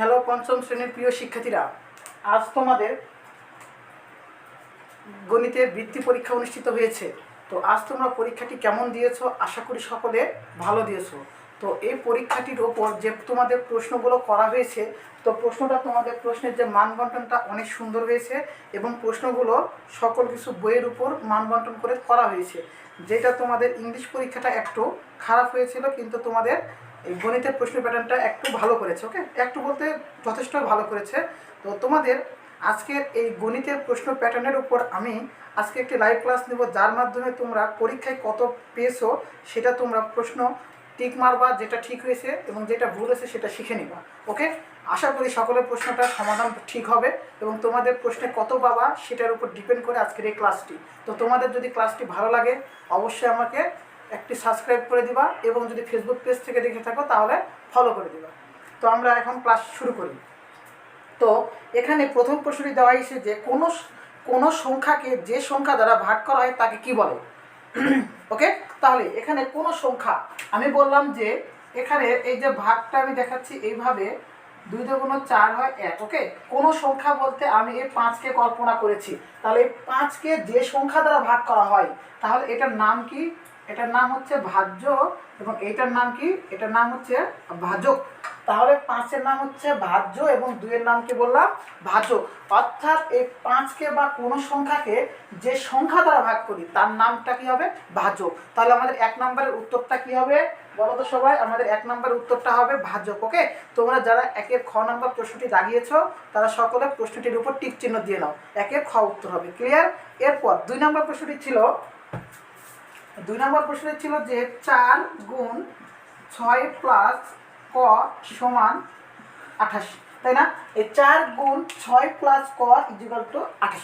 Hello পঞ্চম শ্রেণীর প্রিয় শিক্ষার্থীরা, আজ তোমাদের গণিতের বৃত্তি পরীক্ষা অনুষ্ঠিত হয়েছে। তো আজ তোমরা পরীক্ষাটি কেমন দিয়েছো? আশা করি সকলে ভালো দিয়েছো। তো এই পরীক্ষাটির ওপর যে তোমাদের প্রশ্নগুলো করা হয়েছে, তো তোমাদের প্রশ্নের যে মান বন্টনটা অনেক সুন্দর হয়েছে এবং প্রশ্নগুলো সকল কিছু বইয়ের উপর মান বন্টন করে করা হয়েছে। যেটা তোমাদের ইংলিশ পরীক্ষাটা একটু খারাপ হয়েছিল, কিন্তু তোমাদের এই গণিতের প্রশ্ন প্যাটার্নটা একটু ভালো করেছে। ওকে, একটু বলতে যথেষ্ট ভালো করেছে। তো তোমাদের আজকের এই গণিতের প্রশ্ন প্যাটার্নের উপর আমি আজকে একটি লাইভ ক্লাস নেব, যার মাধ্যমে তোমরা পরীক্ষায় কত পেয়েছো সেটা তোমরা প্রশ্ন টিক মারবা, যেটা ঠিক হয়েছে এবং যেটা ভুল হয়েছে সেটা শিখে নিবা। ওকে, আশা করি সকলের প্রশ্নটার সমাধান ঠিক হবে এবং তোমাদের প্রশ্নে কত পাবা সেটার উপর ডিপেন্ড করে আজকের এই ক্লাসটি। তো তোমাদের যদি ক্লাসটি ভালো লাগে অবশ্যই আমাকে একটি সাবস্ক্রাইব করে দিবা এবং যদি ফেসবুক পেজ থেকে দেখে থাকো তাহলে ফলো করে দিবা। তো আমরা এখন ক্লাস শুরু করি। তো এখানে প্রথম প্রশ্নটি দেওয়া হয়েছে যে কোনো সংখ্যাকে যে সংখ্যা দ্বারা ভাগ করা হয় তাকে কি বলে। ওকে, তাহলে এখানে কোনো সংখ্যা, আমি বললাম যে এখানে এই যে ভাগটা আমি দেখাচ্ছি এইভাবে 2 × 4 হয় 1। ওকে, কোনো সংখ্যা বলতে আমি এই 5কে কল্পনা করেছি। তাহলে এই 5কে যে সংখ্যা দ্বারা ভাগ করা হয় তাহলে এটার নাম কি? এটার নাম হচ্ছে ভাজ্য এবং এইটার নাম কি? এটার নাম হচ্ছে ভাজক। তাহলে 5-এর নাম হচ্ছে ভাজ্য এবং 2-এর নাম কি বললাম? ভাজক। অর্থাৎ এই 5কে বা কোনো সংখ্যাকে যে সংখ্যা দ্বারা ভাগ করি তার নামটা কি হবে? ভাজক। তাহলে আমাদের 1 নম্বরের উত্তরটা কি হবে বলো তো সবাই? আমাদের 1 নম্বরের উত্তরটা হবে ভাজক। ওকে, তোমরা যারা 1-এর খ নম্বর প্রশ্নটি দাগিয়েছো তারা সকলে প্রশ্নটির উপর টিক চিহ্ন দিয়ে নাও। 1-এর খ উত্তর হবে। ক্লিয়ার? এরপর 2 নম্বর প্রশ্নটি ছিল, 2 নম্বর প্রশ্নটি ছিল যে 4 × 6 + ক = 28, তাই না? এই 4 × 6 + ক = 28।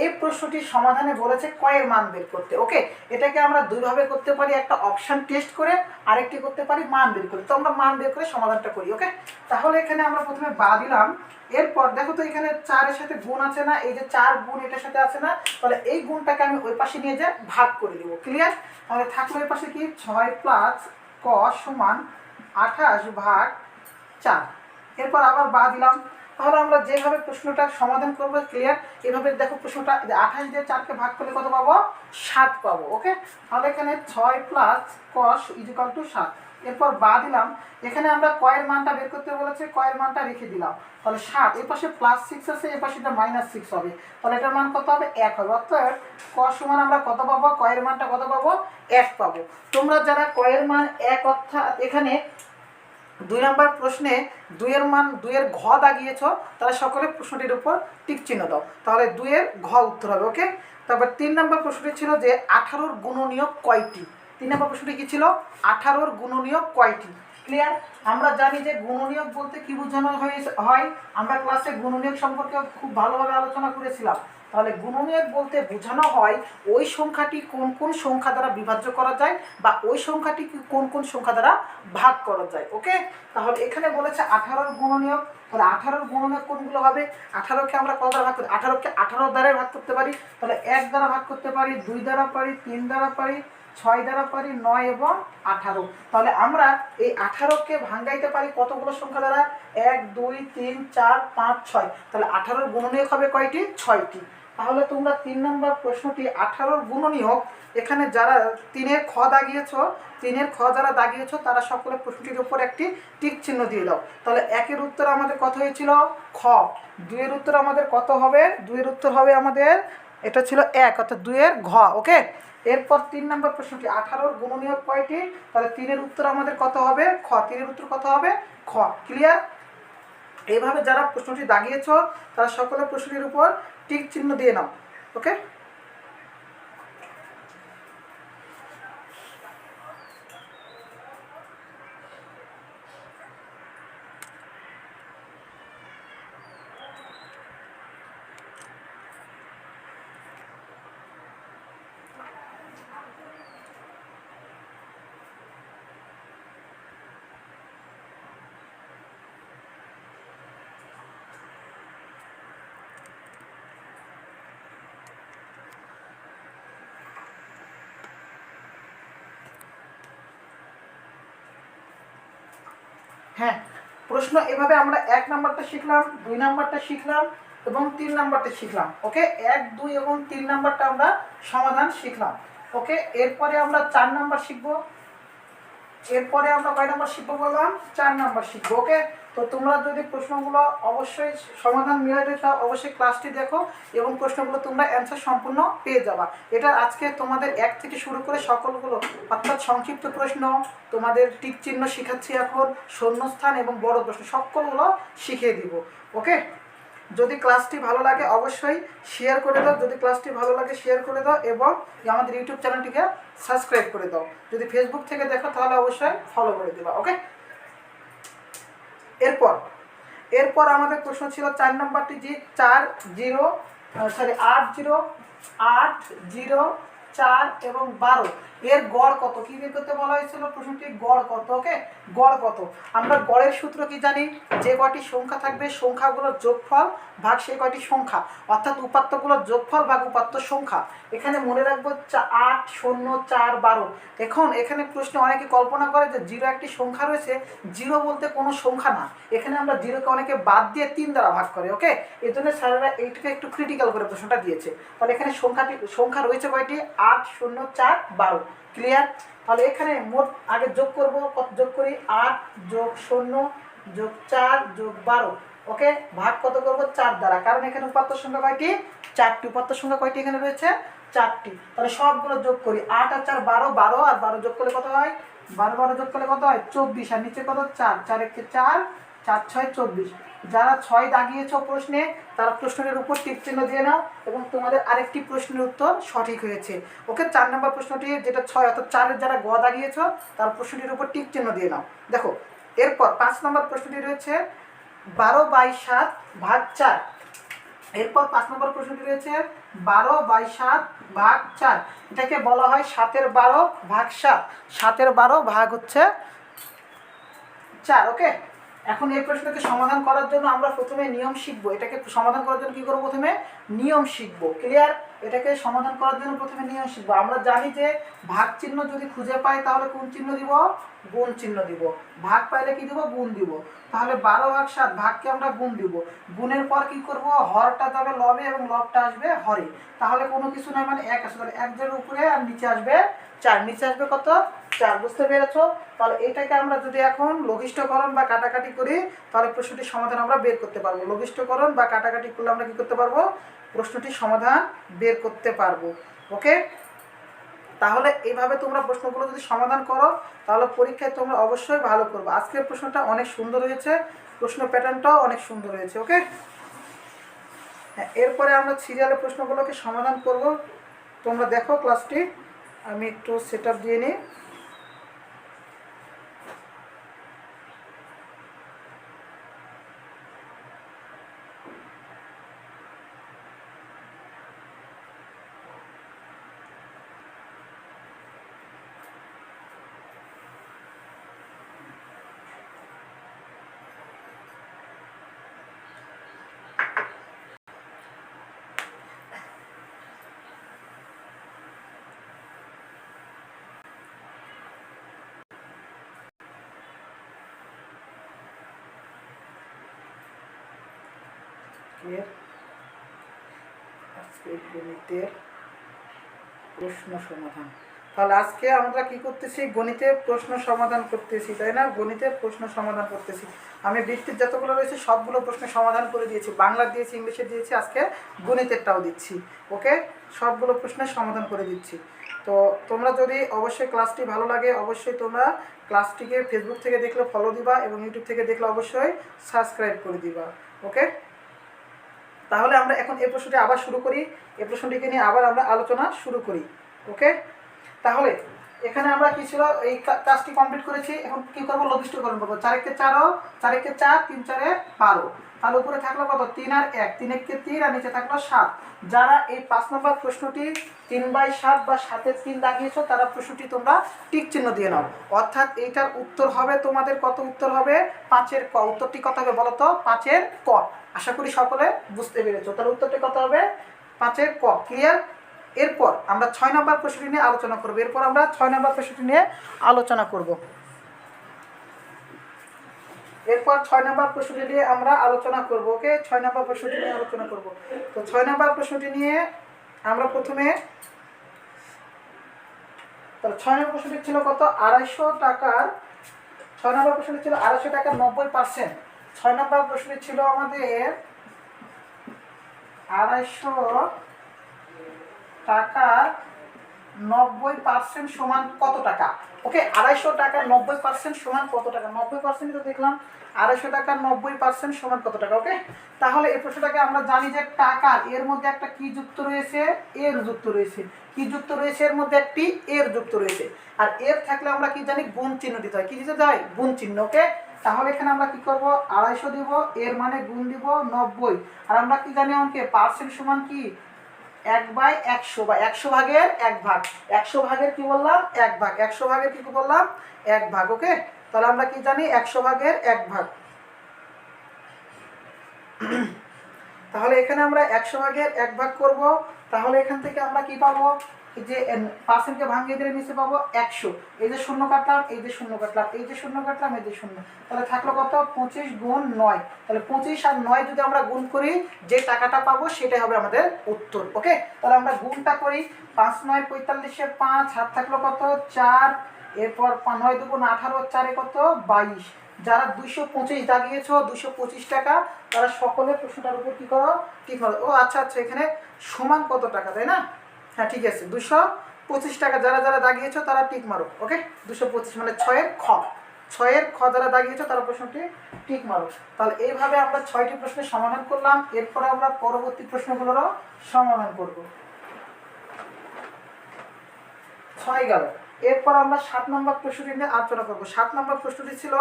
এই প্রশ্নটির সমাধানে বলেছে কয়ের মান বের করতে। ওকে, এটাকে আমরা দুইভাবে করতে পারি, একটা অপশন টেস্ট করে, আরেকটি করতে পারি মান বের করে। তো আমরা মান বের করে সমাধানটা করি। ওকে, তাহলে এখানে আমরা প্রথমে বা দিলাম। এরপর দেখো তো এখানে 4-এর সাথে গুণ আছে না? এই যে 4 গুণ এটার সাথে আছে না? তাহলে এই গুণটাকে আমি ওই পাশে নিয়ে যাই, ভাগ করে দেবো। ক্লিয়ার? তাহলে থাকলো ওই পাশে কি? 6 + ক = 28/4। এরপর আবার বা দিলাম। তাহলে আমরা যেভাবে প্রশ্নটা সমাধান করবো, ক্লিয়ার? এভাবে দেখো প্রশ্নটা 28 দিয়ে 4কে ভাগ করলে কত পাবো? 7 পাবো। ওকে, তাহলে এখানে 6 + ক = 7। এরপর বা দিলাম। এখানে আমরা কয়ের মানটা বের করতে বলেছে, কয়ের মানটা রেখে দিলাম। তাহলে 7, এর পাশে +6 আছে, এর পাশে -6 হবে। তাহলে এটার মান কত হবে? 1 হবে। অর্থাৎ ক সমান আমরা কত পাবো? কয়ের মানটা কত পাবো? 1 পাবো। তোমরা যারা কয়ের মান 1, অর্থাৎ এখানে 2 নম্বর প্রশ্নে 2-এর মান 2-এর ঘ দাগিয়েছ তারা সকলে প্রশ্নটির উপর টিক চিহ্ন দাও। তাহলে 2-এর ঘ উত্তর হবে। ওকে, তারপর 3 নম্বর প্রশ্নটি ছিল যে 18-র গুণনীয়ক কয়টি? 3 নম্বর প্রশ্নটি কি ছিল? 18-র গুণনীয়ক কয়টি? ক্লিয়ার? আমরা জানি যে গুণনীয়ক বলতে কি বোঝানো হয়। আমরা ক্লাসে গুণনীয়ক সম্পর্কে খুব ভালোভাবে আলোচনা করেছিলাম। তাহলে গুণনীয়ক বলতে বোঝানো হয় ওই সংখ্যাটি কোন কোন সংখ্যা দ্বারা বিভাজ্য করা যায় বা ওই সংখ্যাটি কোন কোন সংখ্যা দ্বারা ভাগ করা যায়। ওকে, তাহলে এখানে বলেছে 18-র গুণনীয়ক। তাহলে 18-র গুণনীয়ক কোনগুলো হবে? 18কে আমরা কত দ্বারা ভাগ করি? 18কে 18 দ্বারাই ভাগ করতে পারি। তাহলে 1 দ্বারা ভাগ করতে পারি, 2 দ্বারা পারি, 3 দ্বারা পারি, 6 দ্বারা পারি, 9 এবং 18। তাহলে আমরা এই 18কে ভাঙাইতে পারি কতগুলো সংখ্যা দ্বারা? 1, 2, 3, 4, 5, 6। তাহলে 18-র গুণনীয়ক হবে কয়টি? 6টি। তাহলে তোমরা 3 নম্বর প্রশ্নটি 18-র গুণনীয়ক, এখানে যারা 3-এর খ দাগিয়েছ, 3-এর খ যারা দাগিয়েছ তারা সকলে প্রশ্নটির উপর একটি টিক চিহ্ন দিয়ে দাও। তাহলে 1-এর উত্তর আমাদের কত হয়েছিল? খ। 2-এর উত্তর আমাদের কত হবে? 2-এর উত্তর হবে আমাদের, এটা ছিল 1, অর্থাৎ 2-এর ঘ। ওকে, এরপর 3 নম্বর প্রশ্নটি 18-র গুণনীয়ক কয়টি? তাহলে 3-এর উত্তর আমাদের কত হবে? খ। 3-এর উত্তর কত হবে? খ। ক্লিয়ার? এইভাবে যারা প্রশ্নটি দাগিয়েছ তারা সকলে প্রশ্নটির উপর টিক চিহ্ন দিয়ে নাও। ওকে, হ্যাঁ, প্রশ্ন এভাবে আমরা 1 নাম্বারটা শিখলাম, 2 নাম্বারটা শিখলাম এবং 3 নাম্বারটা শিখলাম। ওকে, 1, 2 এবং 3 নাম্বারটা আমরা সমাধান শিখলাম। ওকে, এরপরে আমরা 4 নাম্বার শিখবো। এরপরে আমরা কয় নাম্বার শিখবো বললাম? 4 নাম্বার শিখবো। ওকে, তো তোমরা যদি প্রশ্নগুলো অবশ্যই সমাধান মিলাতে চাও অবশ্যই ক্লাসটি দেখো এবং প্রশ্নগুলো তোমরা অ্যান্সার সম্পূর্ণ পেয়ে যাবা। এটা আজকে তোমাদের 1 থেকে শুরু করে সকলগুলো অর্থাৎ সংক্ষিপ্ত প্রশ্ন, তোমাদের টিক চিহ্ন শেখাচ্ছি এখন, শূন্যস্থান এবং বড় প্রশ্ন সকলগুলো শিখিয়ে দিব। ওকে, যদি ক্লাসটি ভালো লাগে অবশ্যই শেয়ার করে দাও, যদি ক্লাসটি ভালো লাগে শেয়ার করে দাও এবং আমাদের ইউটিউব চ্যানেলটিকে সাবস্ক্রাইব করে দাও। যদি ফেসবুক থেকে দেখো তাহলে অবশ্যই ফলো করে দেবা। ওকে, এরপর আমাদের প্রশ্ন ছিল 4 নম্বরটি যে 8, 0, 4 এবং 12 এর গড় কত কি বের করতে বলা হয়েছিল? প্রশ্নটি গড় কত? ওকে, গড় কত? আমরা গড়ের সূত্র কি জানি? যে কয়টি সংখ্যা থাকবে সংখ্যাগুলোর যোগফল ভাগ সেই কয়টি সংখ্যা, অর্থাৎ উপাত্তগুলোর যোগফল ভাগ উপাত্ত সংখ্যা। এখানে মনে রাখবো 8, 0, 4, 12। এখন এখানে প্রশ্নে অনেকে কল্পনা করে যে 0 একটি সংখ্যা রয়েছে, 0 বলতে কোনো সংখ্যা না। এখানে আমরা 0কে অনেকে বাদ দিয়ে 3 দ্বারা ভাগ করে। ওকে, এই জন্য স্যারেরা এইটাকে একটু ক্রিটিক্যাল করে প্রশ্নটা দিয়েছে। তাহলে এখানে সংখ্যা রয়েছে কয়টি? 8, 0, 4, 12। ক্লিয়ার? তাহলে এখানে মোট আগে যোগ করব, কত যোগ করি? 8 যোগ 0 যোগ 4 যোগ 12। ওকে, ভাগ কত করব? 4 দ্বারা, কারণ এখানে উপাত্ত সংখ্যা কয়টি? 4টি। উপাত্ত সংখ্যা কয়টি এখানে রয়েছে? 4টি। তাহলে সবগুলো যোগ করি, 8 আর 4 12, 12 আর 12 যোগ করলে কত হয়? 12 যোগ করলে কত হয়? 24। আর নিচে কত? 4, 4 একে 4, 4 6 24। যারা 6 দাগিয়েছ প্রশ্নে তারা প্রশ্নের উপর টিক চিহ্ন দিয়ে নাও এবং তোমাদের আরেকটি প্রশ্নের উত্তর সঠিক হয়েছে। ওকে, 4 নম্বর প্রশ্নটি যেটা 6 অর্থাৎ 4-এর যারা গ দাগিয়েছ তার প্রশ্নটির উপর টিক চিহ্ন দিয়ে নাও। দেখো, এরপর 5 নম্বর প্রশ্নটি রয়েছে 12/7 ভাগ 4। এরপর 5 নম্বর প্রশ্নটি রয়েছে 12/7 ভাগ 4। এটাকে বলা হয় 7-এর 12 ভাগ 7। 7-এর 12 ভাগ হচ্ছে 4। ওকে, এখন এই প্রশ্নকে সমাধান করার জন্য আমরা প্রথমে নিয়ম শিখবো। এটাকে সমাধান করার জন্য কী করবো? প্রথমে নিয়ম শিখবো। ক্লিয়ার? এটাকে সমাধান করার জন্য প্রথমে নিয়ম শিখবো। আমরা জানি যে ভাগ চিহ্ন যদি খুঁজে পাই তাহলে কোন চিহ্ন দিব? গুণ চিহ্ন দিব। ভাগ পাইলে কি দিব? গুণ দিব। তাহলে 12/7 ভাগকে আমরা গুণ দিব। গুণের পর কি করব? হরটা যাবে লবে এবং লবটা আসবে হরে। তাহলে কোনো কিছু নয়, মানে 1 আসবে। তাহলে 1 এর উপরে আর নিচে আসবে 4। নিচে আসবে কত? 4। বুঝতে পেরেছো? তাহলে এটাকে আমরা যদি এখন লঘিষ্ঠকরণ বা কাটাকাটি করি তাহলে প্রশ্নটির সমাধান আমরা বের করতে পারবো। লঘিষ্ঠকরণ বা কাটাকাটি করলে আমরা কি করতে পারবো? প্রশ্নটির সমাধান বের করতে পারবো। ওকে, তাহলে এইভাবে তোমরা প্রশ্নগুলো যদি সমাধান করো তাহলে পরীক্ষায় তোমরা অবশ্যই ভালো করবে। আজকের প্রশ্নটা অনেক সুন্দর হয়েছে, প্রশ্ন প্যাটার্নটাও অনেক সুন্দর হয়েছে। ওকে, এরপরে আমরা সিরিয়ালে প্রশ্নগুলোকে সমাধান করব। তোমরা দেখো ক্লাসটি, আমি একটু সেট আপ দিয়ে নিই। আজকে গণিতের প্রশ্ন সমাধান। তাহলে আজকে আমরা কি করতেছি? গণিতের প্রশ্ন সমাধান করতেছি, তাই না? গণিতের প্রশ্ন সমাধান করতেছি। আমি বৃত্তির যতগুলো রয়েছে সবগুলো প্রশ্ন সমাধান করে দিয়েছি। বাংলা দিয়েছি, ইংলিশে দিয়েছি, আজকে গণিতেরটাও দিচ্ছি। ওকে, সবগুলো প্রশ্নের সমাধান করে দিচ্ছি। তো তোমরা যদি অবশ্যই ক্লাসটি ভালো লাগে অবশ্যই তোমরা ক্লাসটিকে ফেসবুক থেকে দেখলে ফলো দিবা এবং ইউটিউব থেকে দেখলে অবশ্যই সাবস্ক্রাইব করে দিবা। ওকে, তাহলে আমরা এখন এই প্রশ্নটি আবার শুরু করি। এই প্রশ্নটিকে নিয়ে আবার আমরা আলোচনা শুরু করি। ওকে, তাহলে এখানে আমরা কি ছিল? এই কাজটি কমপ্লিট করেছি। এখন কি করবো? লঘিষ্ঠকরণ করবো। 4 একে 4, 4 একে 4, 3 4 12। তাহলে উপরে থাকলো কত? 3 আর 1, 3 একে 3 আর নিচে থাকলো 7। যারা এই 5 নম্বর প্রশ্নটি 3/7 বা 7-এর 3 দাগিয়েছো তারা প্রশ্নটি তোমরা টিক চিহ্ন দিয়ে নাও। অর্থাৎ এইটার উত্তর হবে তোমাদের কত? উত্তর হবে 5-এর ক। উত্তরটি কত হবে বলো তো? 5-এর ক। আশা করি সকলে বুঝতে পেরেছো। তাহলে উত্তরটি কত হবে? 5-এর ক। ক্লিয়ার? এরপর আমরা 6 নম্বর প্রশ্নটি নিয়ে আলোচনা করব। এরপর আমরা 6 নম্বর প্রশ্নটি নিয়ে আলোচনা করব। এরপর 6 নম্বর প্রশ্নটি নিয়ে আমরা আলোচনা করব। ওকে, 6 নম্বর প্রশ্নটি নিয়ে আলোচনা করব। তো 6 নম্বর প্রশ্নটি নিয়ে আমরা প্রথমে, তাহলে 6 নম্বর প্রশ্নটি ছিল কত? 250 টাকার, 6 নম্বর প্রশ্নটি ছিল 250 টাকার 90%। 6 নম্বর প্রশ্নটি ছিল আমাদের 250 টাকার 90% সমান কত টাকা? ওকে, 250 টাকার 90% সমান কত টাকা? 90% তো দেখলাম, 250 টাকার 90% সমান কত টাকা? ওকে, তাহলে এই প্রশ্নটাকে আমরা জানি যে টাকা, এর মধ্যে একটা কি যুক্ত রয়েছে? এর যুক্ত রয়েছে। কি যুক্ত রয়েছে? এর মধ্যে একটি এর যুক্ত রয়েছে। আর এর থাকলে আমরা কি জানি? গুণ চিহ্ন দিতে হয়। কি দিতে হয়? গুণ চিহ্ন। ওকে, তাহলে এখানে আমরা কি করব? 250 দিব, এর মানে গুণ দিব 90। আর আমরা কি জানি অঙ্কে? পার্সেন্ট সমান কি? 1/100 বা 100 ভাগের 1 ভাগ। 100 ভাগের কি বললাম? 1 ভাগ। 100 ভাগের কি বললাম? 1 ভাগ। ওকে, তাহলে আমরা কি জানি? 100 ভাগের 1 ভাগ। তাহলে এখানে আমরা 100 ভাগের 1 ভাগ করব। তাহলে এখান থেকে আমরা কি পাবো? যে পার্সেন্টকে ভাঙিয়ে দিলে নিচে পাবো 100। এই যে শূন্য কাটলাম, এই যে শূন্য কাটলাম, এই যে শূন্য কাটলাম, এই যে শূন্য, তাহলে থাকলো কত? 25 গুণ 9। তাহলে 25 আর 9 যদি আমরা গুণ করি, যে টাকাটা পাবো সেটাই হবে আমাদের উত্তর। ওকে, তাহলে আমরা গুণটা করি। 5 9 45 5, হাত থাকলো কত? 4। এরপর 9 2 18, 4 কত? 22। যারা 225 দাগিয়েছো 225 টাকা, তারা সকলে প্রশ্নটার উপর কী করো? ঠিক করো। ও আচ্ছা আচ্ছা, এখানে সমান কত টাকা, তাই না? হ্যাঁ ঠিক আছে, 225 টাকা যারা যারা দাগিয়েছো তারা টিক মারো। ওকে, 225 মানে 6-এর খ, 6-এর খ যারা দাগিয়েছো তারা প্রশ্নটি টিক মারো। তাহলে এইভাবে আমরা 6টি প্রশ্নের সমাধান করলাম। এরপরে আমরা পরবর্তী প্রশ্নগুলোরও সমাধান করব। 6 গেল। এরপর আমরা 7 নম্বর প্রশ্নটি নিয়ে আলোচনা করবো। 7 নম্বর প্রশ্নটি ছিল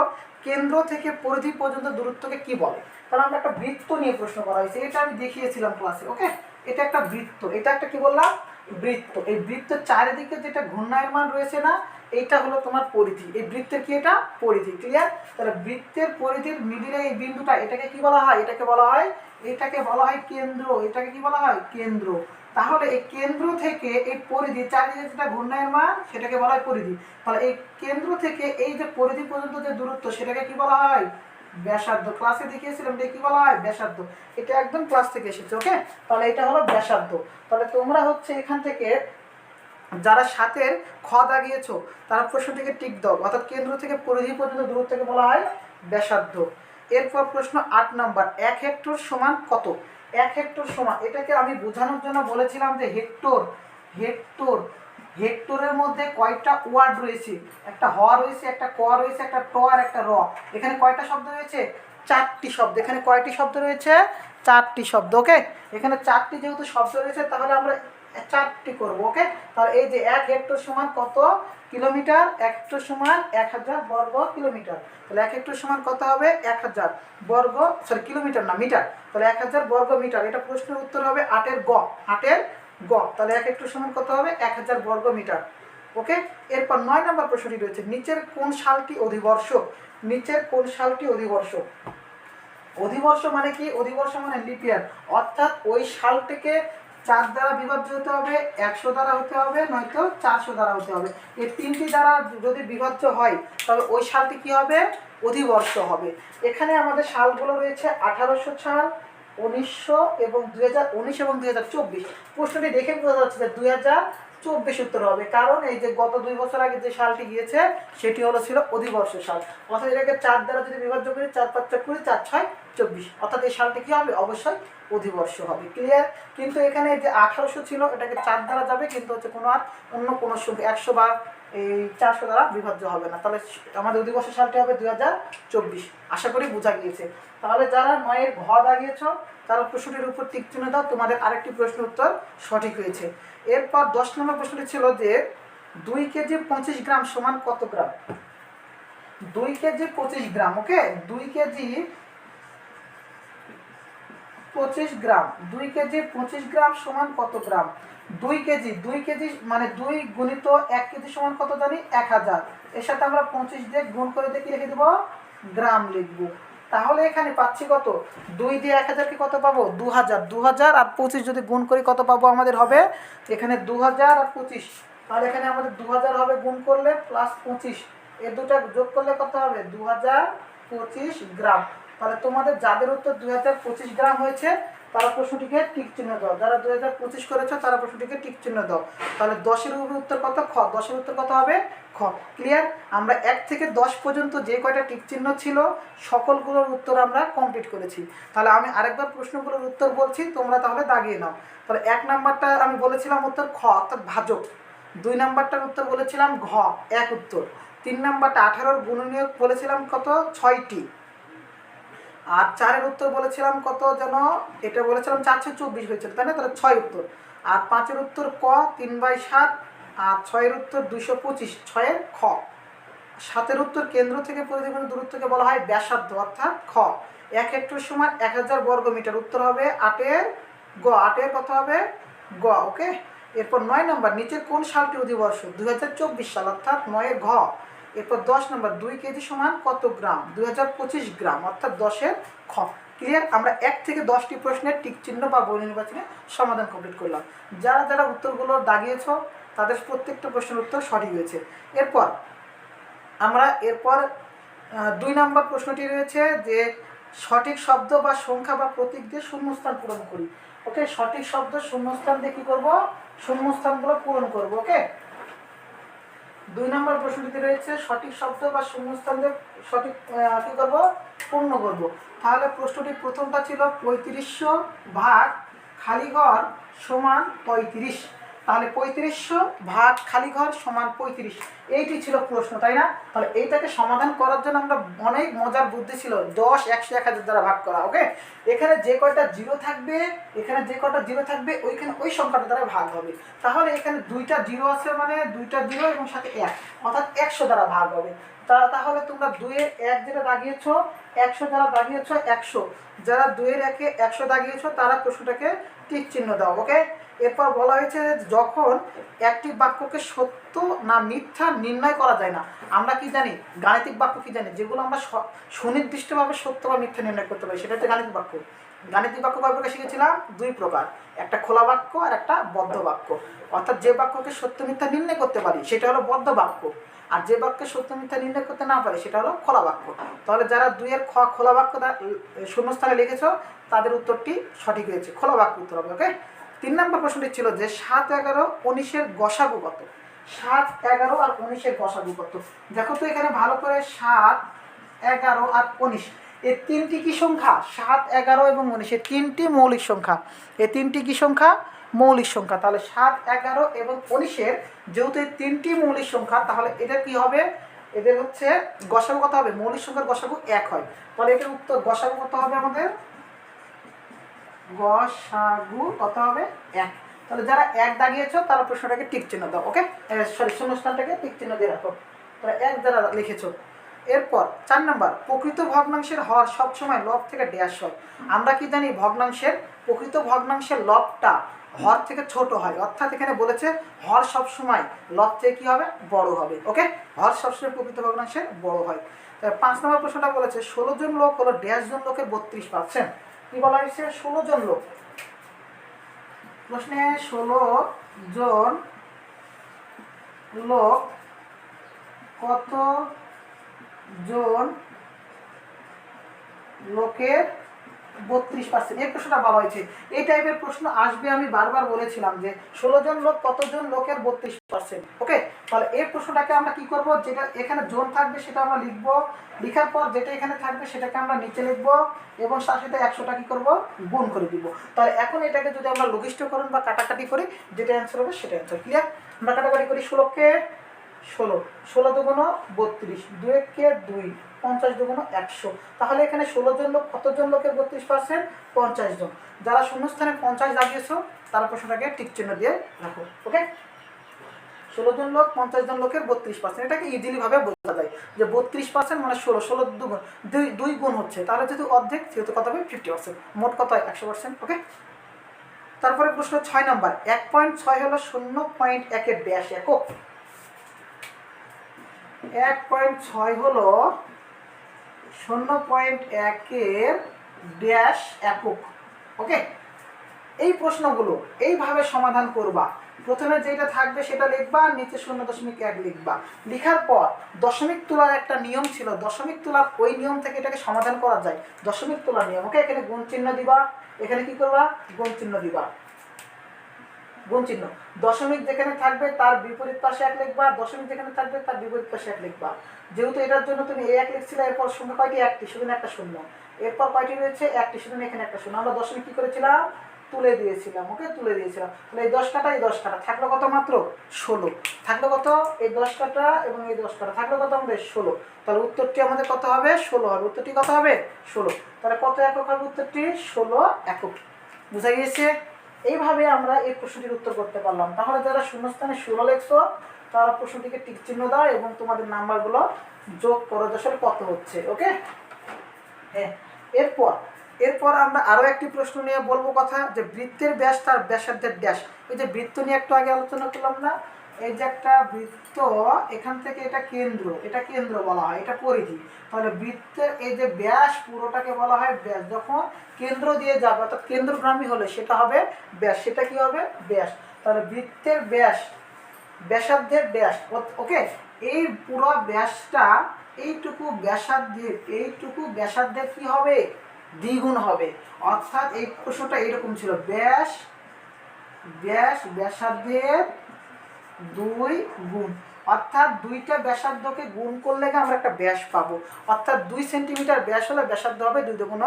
কেন্দ্র থেকে পরিধি পর্যন্ত দূরত্বকে কি বলে? কারণ আমরা একটা বৃত্ত নিয়ে প্রশ্ন করা হয়েছে, এটা আমি দেখিয়েছিলাম ক্লাসে। ওকে, এটা একটা বৃত্ত, এটা একটা কি বললাম? বৃত্ত। এই বৃত্তের চারিদিকে যেটা ঘূর্ণায়মান রয়েছে না, এইটা হলো তোমার পরিধি। এই বৃত্তের কি? এটা পরিধি। ক্লিয়ার? তাহলে বৃত্তের পরিধির মিডিলে এই বিন্দুটা, এটাকে কি বলা হয়? এটাকে বলা হয়, এটাকে বলা হয় কেন্দ্র। এটাকে কি বলা হয়? কেন্দ্র। তাহলে এই কেন্দ্র থেকে এই পরিধি, চারিদিকে যেটা ঘূর্ণায়মান সেটাকে বলা হয় পরিধি। তাহলে এই কেন্দ্র থেকে এই যে পরিধি পর্যন্ত যে দূরত্ব, সেটাকে কি বলা হয়? ব্যাসার্ধ। ক্লাসে দেখিয়েছিলাম এটা কি বলা হয়? ব্যাসার্ধ। এটা একদম ক্লাস থেকে এসেছে। ওকে, তাহলে এটা হলো ব্যাসার্ধ। তাহলে তোমরা হচ্ছে এখান থেকে যারা 7-এর খ দাগিয়েছো তারা প্রশ্নটিকে টিক দাও, অর্থাৎ কেন্দ্র থেকে পরিধি পর্যন্ত দূরত্বকে বলা হয় ব্যাসার্ধ। এরপর প্রশ্ন 8 নম্বর, 1 হেক্টর সমান কত? 1 হেক্টর সমান, এটাকে আমি বোঝানোর জন্য বলেছিলাম যে হেক্টর, হেক্টর, হেক্টরের মধ্যে কয়টা ওয়ার্ড রয়েছে? একটা হ রয়েছে, একটা ক রয়েছে, একটা ট আর একটা র। এখানে কয়টা শব্দ রয়েছে? 4টি শব্দ। এখানে কয়টি শব্দ রয়েছে? 4টি শব্দ। ওকে, এখানে 4টি যেহেতু শব্দ রয়েছে তাহলে আমরা 4টি করবো। ওকে, তাহলে এই যে 1 হেক্টর সমান কত কিলোমিটার? 1 হেক্টর সমান 1000 বর্গ কিলোমিটার। তাহলে 1 হেক্টর সমান কত হবে? 1000 বর্গ, সরি কিলোমিটার না, মিটার। তাহলে 1000 বর্গ মিটার। এটা প্রশ্নের উত্তর হবে 8-এর গ, 8-এর গ। তাহলে 1 হেক্টর সমান কত হবে? 1000 বর্গ মিটার। ওকে, এরপর 9 নম্বর প্রশ্নটি রয়েছে, নিচের কোন সালটি অধিবর্ষ? নিচের কোন সালটি অধিবর্ষ? অধিবর্ষ মানে কি? অধিবর্ষ মানে লিপিয়ার, অর্থাৎ ওই সালটিকে 4 দ্বারা বিভাজ্য হতে হবে, 100 দ্বারা হতে হবে, নয়তো 400 দ্বারা হতে হবে। এই 3টি দ্বারা যদি বিভাজ্য হয় তবে ওই সালটি কি হবে? অধিবর্ষ হবে। এখানে আমাদের সালগুলো রয়েছে 1800 সাল, 1900 এবং 2019 এবং 2024। প্রশ্নটি দেখে বোঝা যাচ্ছে যে 2024 উত্তর হবে, কারণ এই যে গত 2 বছর আগে যে সালটি গিয়েছে সেটি হলো ছিল অধিবর্ষ সাল। অর্থাৎ এটাকে 4 দ্বারা যদি বিভাজ্য করি, 4 5 20, 4 6 24, অর্থাৎ এই সালটি কী হবে? অবশ্যই অধিবর্ষ হবে। ক্লিয়ার? কিন্তু এখানে যে 1800 ছিল এটাকে 4 দ্বারা যাবে, কিন্তু হচ্ছে কোনো আর অন্য কোনো সংখ্যা 100 বা এই 400 দ্বারা বিভাজ্য হবে না। তাহলে আমাদের অধিবর্ষ সালটি হবে 2024। আশা করি বোঝা গিয়েছে। তাহলে যারা 9-এর ঘ দাগিয়েছ তারা প্রশ্নটির উপর টিক চিহ্ন দাও, তোমাদের আরেকটি প্রশ্ন উত্তর সঠিক হয়েছে। এরপর 10 নম্বর প্রশ্নটি ছিল যে 2 কেজি 25 গ্রাম সমান কত গ্রাম? 2 কেজি 25 গ্রাম। ওকে, 2 কেজি 25 গ্রাম, 2 কেজি 25 গ্রাম সমান কত গ্রাম? 2 কেজি, 2 কেজি মানে 2 গুণিত 1 কেজি সমান কত জানি? 1000। এর সাথে আমরা 25 দিয়ে গুণ করে দিয়ে কি লিখে দেবো? গ্রাম লিখবো। তাহলে এখানে পাচ্ছি কত? 2 দিয়ে 1000কে কত পাবো? 2000। 2000 আর 25 যদি গুণ করি কত পাবো? আমাদের হবে এখানে 2000 আর 25। তাহলে এখানে আমাদের 2000 হবে গুণ করলে প্লাস 25, এর দুটা যোগ করলে কত হবে? 2000 গ্রাম। তাহলে তোমাদের যাদের উত্তর 2025 গ্রাম হয়েছে তারা প্রশ্নটিকে টিক চিহ্ন দাও, যারা 2025 করেছো তারা প্রশ্নটিকে টিক চিহ্ন দাও। তাহলে 10-এর উত্তর কত? খ। 10-এর উত্তর কত হবে? খ। ক্লিয়ার? আমরা 1 থেকে 10 পর্যন্ত যে কয়টা টিক চিহ্ন ছিল সকলগুলোর উত্তর আমরা কমপ্লিট করেছি। তাহলে আমি আরেকবার প্রশ্নগুলোর উত্তর বলছি, তোমরা তাহলে দাগিয়ে নাও। তাহলে 1 নাম্বারটা আমি বলেছিলাম উত্তর খ অর্থাৎ ভাজক। 2 নাম্বারটার উত্তর বলেছিলাম ঘ, 1 উত্তর। 3 নাম্বারটা 18-র গুণনীয়ক বলেছিলাম কত? 6টি। আর 4-এর উত্তর বলেছিলাম কত যেন? এটা বলেছিলাম 424 হয়েছিল, তাই না? তাহলে 6 উত্তর। আর 5-এর উত্তর ক 3/7। আর 6-এর উত্তর 225, 6-এর খ। 7-এর উত্তর কেন্দ্র থেকে পরিধিপূর্ণ দূরত্বকে বলা হয় ব্যাসার্ধ অর্থাৎ খ। 1 হেক্টর সমান 1000 বর্গমিটার, উত্তর হবে 8-এর গ। 8-এর কত হবে? গ। ওকে। এরপর 9 নম্বর, নিচের কোন সালটি অধিবর্ষ? 2024 সাল অর্থাৎ 9-এর ঘ। এরপর 10 নম্বর, 2 কেজি সমান কত গ্রাম? 2025 গ্রাম অর্থাৎ 10-এর খ। ক্লিয়ার? আমরা 1 থেকে 10টি প্রশ্নের টিক চিহ্ন বা বহু নির্বাচনে সমাধান কমপ্লিট করলাম। যারা যারা উত্তরগুলো দাগিয়েছ তাদের প্রত্যেকটা প্রশ্নের উত্তর সঠিক হয়েছে। এরপর আমরা 2 নম্বর প্রশ্নটি রয়েছে যে সঠিক শব্দ বা সংখ্যা বা প্রতীক দিয়ে শূন্যস্থান পূরণ করি। ওকে, সঠিক শব্দ শূন্যস্থান দিয়ে কী করবো? শূন্যস্থানগুলো পূরণ করবো। ওকে, 2 নম্বর প্রশ্নটিতে রয়েছে সঠিক শব্দ বা শূন্যস্থান দিয়ে সঠিক কী করবো? পূর্ণ করব। তাহলে প্রশ্নটি প্রথমটা ছিল 3500 ভাগ খালিঘর সমান 35। তাহলে 3500 ভাগ খালিঘর সমান 35, এইটি ছিল প্রশ্ন, তাই না? তাহলে এইটাকে সমাধান করার জন্য আমরা অনেক মজার বুদ্ধি ছিল 10, 100, 1000 দ্বারা ভাগ করা। ওকে, এখানে যে কয়টা জিরো থাকবে, এখানে যে কয়টা জিরো থাকবে ওইখানে ওই সংখ্যাটা দ্বারা ভাগ হবে। তাহলে এখানে 2টা জিরো আছে মানে 2টা জিরো এবং সাথে 1 অর্থাৎ 100 দ্বারা ভাগ হবে। তাহলে তোমরা 2-এর 1 যেটা দাগিয়েছো 100 যারা দাগিয়েছো 100, যারা 2-এর 1-এ 100 দাগিয়েছো তারা প্রশ্নটাকে টিক চিহ্ন দাও। ওকে, এরপর বলা হয়েছে যখন একটি বাক্যকে সত্য না মিথ্যা নির্ণয় করা যায় না। আমরা কি জানি? গাণিতিক বাক্য কি জানি? যেগুলো আমরা সুনির্দিষ্টভাবে সত্য বা মিথ্যা নির্ণয় করতে পারি সেটা হচ্ছে গাণিতিক বাক্য। গাণিতিক বাক্য কয় প্রকার শিখেছিলাম? 2 প্রকার, একটা খোলা বাক্য আর একটা বদ্ধ বাক্য। অর্থাৎ যে বাক্যকে সত্য মিথ্যা নির্ণয় করতে পারি সেটা হলো বদ্ধ বাক্য, আর যে বাক্যে সত্য মিথ্যা নির্ণয় করতে না পারে সেটা হলো খোলা বাক্য। তাহলে যারা 2-এর খ খোলা বাক্য শূন্যস্থানে লিখেছ তাদের উত্তরটি সঠিক হয়েছে, খোলা বাক্য উত্তর হবে। ওকে, 3 নম্বর প্রশ্নটি ছিল যে 7, 11, 19-এর গসাগু কত? 7, 11 আর 19-এর গসাগু কত? দেখো তো এখানে ভালো করে, 7, 11 আর 19 এই 3টি কি সংখ্যা? 7, 11 এবং 19 এই 3টি মৌলিক সংখ্যা। এই 3টি কি সংখ্যা? মৌলিক সংখ্যা। তাহলে 7, 11 এবং 19-এর যেহেতু এই 3টি মৌলিক সংখ্যা, তাহলে এটা কি হবে? এদের হচ্ছে গসাগু কত হবে? মৌলিক সংখ্যার গসাগু 1 হয়। তাহলে এটার উত্তর গসাগু কত হবে? আমাদের গসাগু কত হবে? 1। তাহলে যারা 1 দাগিয়েছো তারা প্রশ্নটাকে টিক চিহ্ন দাও। ওকে, সরি, শূন্যস্থানটাকে টিক চিহ্ন দিয়ে রাখো। তাহলে 1 যারা লিখেছো। এরপর 4 নম্বর, প্রকৃত ভগ্নাংশের হর সবসময় লব থেকে ড্যাশ হয়। আমরা কি জানি? প্রকৃত ভগ্নাংশের লবটা হর থেকে ছোট হয়, অর্থাৎ এখানে বলেছে হর সবসময় লব থেকে কী হবে? বড় হবে। ওকে, হর সবসময় প্রকৃত ভগ্নাংশের বড় হয়। 5 নম্বর প্রশ্নটা বলেছে 16 জন লোক হলো ড্যাশ জন লোকের 32%। কি বলা হয়েছে? 16 জন লোক। প্রশ্নে 16 জন লোক কত জন লোকের 32%? এই প্রশ্নটা বলা হয়েছে। এই টাইপের প্রশ্ন আসবে, আমি বারবার বলেছিলাম যে 16 জন লোক কতজন লোকের 32%। ওকে, তাহলে এই প্রশ্নটাকে আমরা কি করব? যেটা এখানে জন থাকবে সেটা আমরা লিখবো, লিখার পর যেটা এখানে থাকবে সেটাকে আমরা নিচে লিখবো এবং তার সাথে 100টা কি করবো? গুণ করে দিব। তাহলে এখন এটাকে যদি আমরা লঘিষ্ঠকরণ বা কাটাকাটি করি, যেটা অ্যান্সার হবে সেটা অ্যান্সার। ক্লিয়ার? আমরা কাটাকাটি করি 16কে 16, 16 দুগুণ 32, 2 কে 2, 50 দুগুণ 100। তাহলে এখানে 16 জন লোক কতজন লোকের 32%? 50 জন। যারা শূন্যস্থানে 50 দাগিয়েছো তারা প্রশ্নটাকে টিক চিহ্ন দিয়ে রাখো। ওকে, 16 জন লোক 50 জন লোকের 32%, এটাকে ইজিলি ভাবে বোঝা যায় যে 32% মানে 16, 16 দুগুণ 2 গুণ হচ্ছে, তাহলে যেহেতু অর্ধেক সেহেতু কত হবে? 50%। মোট কত হয়? 100%। ওকে, তারপরে প্রশ্ন 6 নম্বর, 1.6 হলো 0.1-এর ড্যাশ একক। 1.6 হলো 0.1-এর ড্যাশ একক। ওকে, এই প্রশ্নগুলো এইভাবে সমাধান করবা। প্রথমে যেটা থাকবে সেটা লিখবা, নিচে 0.1 লিখবা। লিখার পর দশমিক তোলার একটা নিয়ম ছিল, দশমিক তোলার ওই নিয়ম থেকে এটাকে সমাধান করা যায়। দশমিক তোলার নিয়ম, ওকে। এখানে গুণ চিহ্ন দিবা, এখানে কি করবা, গুণ চিহ্ন দিবা, গুণ চিহ্ন। দশমিক যেখানে থাকবে তার বিপরীত পাশে 1 লিখবা, দশমিক যেখানে থাকবে তার বিপরীত পাশে 1 লিখবা। যেহেতু এটার জন্য তুমি 1 লিখছিলে, এরপর শূন্য কয়টি, 1টি, শুধু একটা শূন্য। এরপর কয়টি রয়েছে, 1টি, শুধু এখানে একটা শূন্য। আমরা দশমিক কি করেছিলাম, তুলে দিয়েছিলাম, ওকে, তুলে দিয়েছিলাম। তাহলে এই 10 কাটা, এই 10 কাটা থাকলো কত, মাত্র 16। থাকলো কত, এই 10 কাটা এবং এই 10 কাটা থাকলো কত আমাদের, 16। তাহলে উত্তরটি আমাদের কত হবে, 16 হবে। উত্তরটি কত হবে, 16। তাহলে কত একক হবে উত্তরটি, 16 একক। বুঝা গিয়েছে? এইভাবে আমরা এই প্রশ্নটির উত্তর করতে পারলাম। তাহলে যারা শূন্যস্থানে 16 লিখছো তারা প্রশ্নটিকে টিক চিহ্ন দাও এবং তোমাদের নাম্বারগুলো যোগ করো আসলে কত হচ্ছে, ওকে। হ্যাঁ, এরপর আমরা আরও একটি প্রশ্ন নিয়ে বলবো কথা, যে বৃত্তের ব্যাস তার ব্যাসার্ধের ড্যাশ। এই যে বৃত্ত নিয়ে একটু আগে আলোচনা করলাম না, এই যে একটা বৃত্ত, এখান থেকে এটা কেন্দ্র, এটা কেন্দ্র বলা হয়, এটা পরিধি। তাহলে বৃত্তের এই যে ব্যাস পুরোটাকে বলা হয় ব্যাস। যখন কেন্দ্র দিয়ে যাবে অর্থাৎ কেন্দ্রগামী হলে সেটা হবে ব্যাস, সেটা কি হবে, ব্যাস। তাহলে বৃত্তের ব্যাস, ব্যাসার্ধের ব্যাস, ওকে। এই পুরো ব্যাসটা এইটুকু ব্যাসার্ধের কি হবে, দ্বিগুণ হবে। অর্থাৎ এই প্রশ্নটা এইরকম ছিল, ব্যাসার্ধের 2 গুণ, অর্থাৎ দুইটা ব্যাসার্ধকে গুণ করলে আমরা একটা ব্যাস পাবো। অর্থাৎ 2 সেন্টিমিটার ব্যাস হলে ব্যাসার্ধ হবে 2 দুগুণ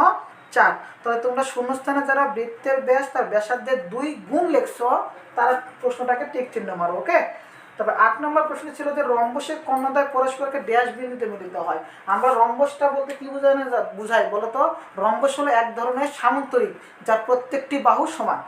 4। তাহলে তোমরা শূন্যস্থানে যারা বৃত্তের ব্যাস তার ব্যাসার্ধের 2 গুণ লিখছো তারা প্রশ্নটাকে টিক চিহ্ন মারো, ওকে। তবে 8 নম্বর প্রশ্ন ছিল যে রম্বসের কর্ণদ্বয় পরস্পরকে ড্যাশ বিন্দুতে মিলিত হয়। আমরা রম্বসটা বলতে কি বুঝাই বলো তো? রম্বস হলো এক ধরনের সামান্তরিক যার প্রত্যেকটি বাহু সমান।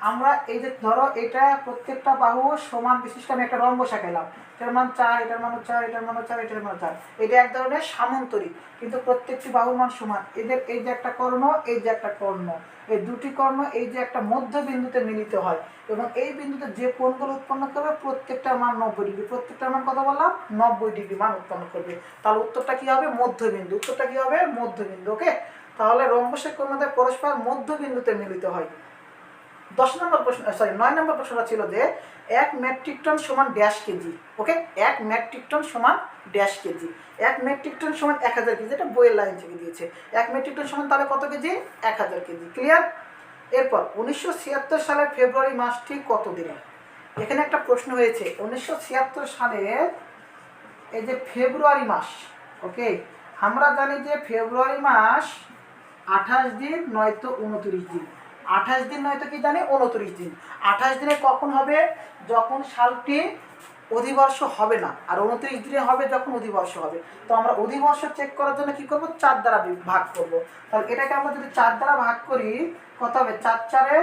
আমরা এই যে ধরো এটা প্রত্যেকটা বাহু সমান বিশিষ্ট আমি একটা রম্বস আঁকাইলাম, এটার মান 4, এটার মান 4, এটার মান 4, এটার মান 4। এটা এক ধরনের সামান্তরিক, কিন্তু প্রত্যেকটি বাহুর মান সমান। এদের এই যে একটা কর্ণ, এই যে একটা কর্ণ, এই দুটি কর্ণ এই যে একটা মধ্য বিন্দুতে মিলিত হয় এবং এই বিন্দুতে যে কোণগুলো উৎপন্ন করবে প্রত্যেকটার মান 90 ডিগ্রি। প্রত্যেকটার মান কত বললাম, 90 ডিগ্রি মান উৎপন্ন করবে। তাহলে উত্তরটা কি হবে, মধ্যবিন্দু। উত্তরটা কি হবে, মধ্যবিন্দু, ওকে। তাহলে রম্বসের কর্ণদ্বয় পরস্পর মধ্যবিন্দুতে মিলিত হয়। 9 নম্বর প্রশ্নটা ছিল যে 1 মেট্রিক টন সমান ড্যাশ কেজি, ওকে। 1 মেট্রিক টন সমান ড্যাশ কেজি। 1 মেট্রিক টন সমান 1000 কেজি, এটা বইয়ের লাইন থেকে দিয়েছে। 1 মেট্রিক টন সমান তাহলে কত কেজি, 1000 কেজি, ক্লিয়ার। এরপর 1976 সালের ফেব্রুয়ারি মাসটি কত দিনে? এখানে একটা প্রশ্ন হয়েছে, 1976 সালের এই যে ফেব্রুয়ারি মাস, ওকে। আমরা জানি যে ফেব্রুয়ারি মাস 28 দিন নয়তো 29 দিন। 28 দিন নয়তো কি জানি 29 দিন। 28 দিনে কখন হবে, যখন সালটি অধিবর্ষ হবে না, আর 29 দিনে হবে যখন অধিবর্ষ হবে। তো আমরা অধিবর্ষ চেক করার জন্য কি করব, 4 দ্বারা ভাগ করব। তাহলে এটাকে আমরা যদি 4 দ্বারা ভাগ করি কত হবে, 4 4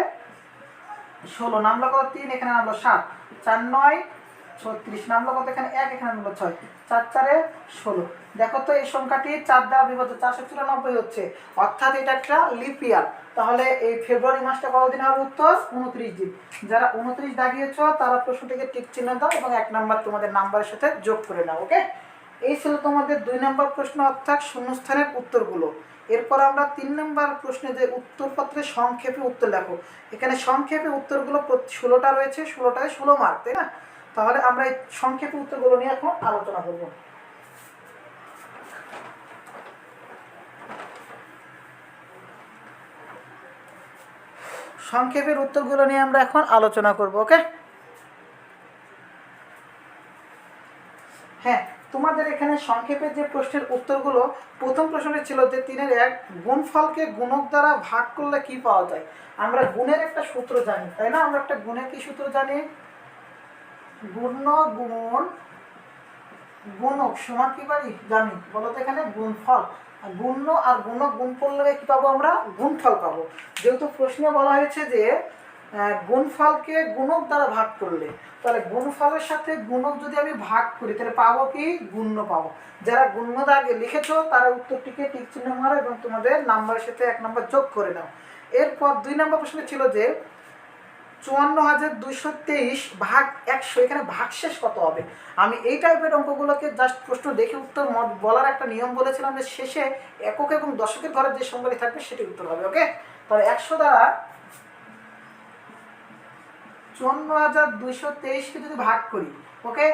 16, নামলো কত 3, এখানে নামলো 7, 4 9 36, নামলো কত এখানে 1, এখানে নামলো 6, 4 4 16। দেখো তো এই সংখ্যাটি 4 দ্বারা বিভক্ত 494 হচ্ছে, অর্থাৎ এটা একটা লিপ ইয়ার। তাহলে এই ফেব্রুয়ারি মাসটা কতদিন হবে, উত্তর 29 দিন। যারা 29 দাগিয়েছো তারা প্রশ্নটিকে টিক চিহ্ন দাও এবং 1 নাম্বার তোমাদের নাম্বারের সাথে যোগ করে নাও, ওকে। এই ছিল তোমাদের 2 নম্বর প্রশ্ন, অর্থাৎ শূন্যস্থানের উত্তরগুলো। এরপর আমরা 3 নম্বর প্রশ্নে যে উত্তরপত্রে সংক্ষেপে উত্তর লেখো। এখানে সংক্ষেপে উত্তরগুলো 16টা রয়েছে, 16টায় 16 মার্ক, তাই না? তাহলে আমরা এই সংক্ষেপে উত্তরগুলো নিয়ে এখন আলোচনা করব। সংক্ষেপের উত্তরগুলো নিয়ে আমরা এখন আলোচনা করব, ওকে। হ্যাঁ, তোমাদের এখানে সংক্ষেপের যে প্রশ্নের উত্তরগুলো, প্রথম প্রশ্নটি ছিল যে 3-এর 1 গুণফলকে গুণক দ্বারা ভাগ করলে কি পাওয়া যায়। আমরা গুণের একটা সূত্র জানি, তাই না? আমরা একটা গুণের কি সূত্র জানি, গুণক সমান কি পারি জানি, বলো তো? এখানে গুণফল, গুণ্য আর গুণক গুণ করলে কি পাবো আমরা, গুণফল পাবো। যেহেতু প্রশ্নে বলা হয়েছে যে গুণফলকে গুণক দ্বারা ভাগ করলে, তাহলে গুণফলের সাথে গুণক যদি আমি ভাগ করি তাহলে পাবো কি, গুণ্য পাবো। যারা গুণ্য দাগে লিখেছো তারা উত্তরটিকে টিক চিহ্ন মারো এবং তোমাদের নাম্বারের সাথে 1 নাম্বার যোগ করে নাও। এরপর 2 নম্বর প্রশ্ন ছিল যে 54,223 ভাগ 100, এখানে ভাগশেষ কত হবে। আমি এই টাইপের অঙ্কগুলোকে জাস্ট প্রশ্ন দেখে উত্তর বলার একটা নিয়ম বলেছিলাম যে শেষে একক এবং দশকের ঘরের যে সংখ্যাটি থাকবে সেটি উত্তর হবে, ওকে। তাহলে 100 দ্বারা 54,223কে যদি ভাগ করি, ওকে,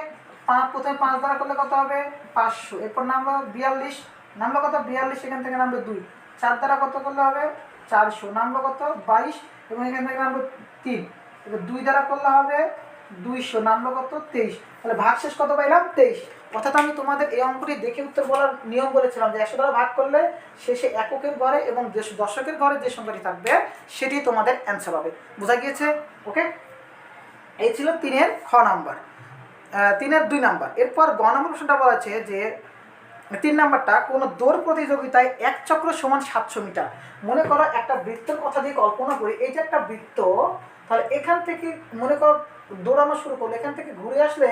প্রথমে 5 দ্বারা করলে কত হবে 500, এরপর নামলো 42, নামলো কত 42, এখান থেকে নামলো 2, 4 দ্বারা কত করলে হবে 400, নামলো কত 22, এবং এখান থেকে নামলো 3, এবার 2 দ্বারা করলে হবে 200, নামলো কত 23। তাহলে ভাগশেষ কত পাইলাম 23। অর্থাৎ আমি তোমাদের এই অঙ্কটি দেখে উত্তর বলার নিয়ম বলেছিলাম যে 100 দ্বারা ভাগ করলে শেষে এককের ঘরে এবং দশকের ঘরে যে সংখ্যাটি থাকবে সেটি তোমাদের অ্যান্সার হবে। বোঝা গিয়েছে? ওকে, এই ছিল 3-এর খ নাম্বার। 3-এর 2 নাম্বার। এরপর গ নম্বর প্রশ্নটা বলা আছে যে 3 নাম্বারটা, কোনো দৌড় প্রতিযোগিতায় 1 চক্র সমান 700 মিটার। মনে করো একটা বৃত্তের কথা দিয়ে কল্পনা করি, এই যে একটা বৃত্ত, তাহলে এখান থেকে মনে করো দৌড়ানো শুরু করলো, এখান থেকে ঘুরে আসলে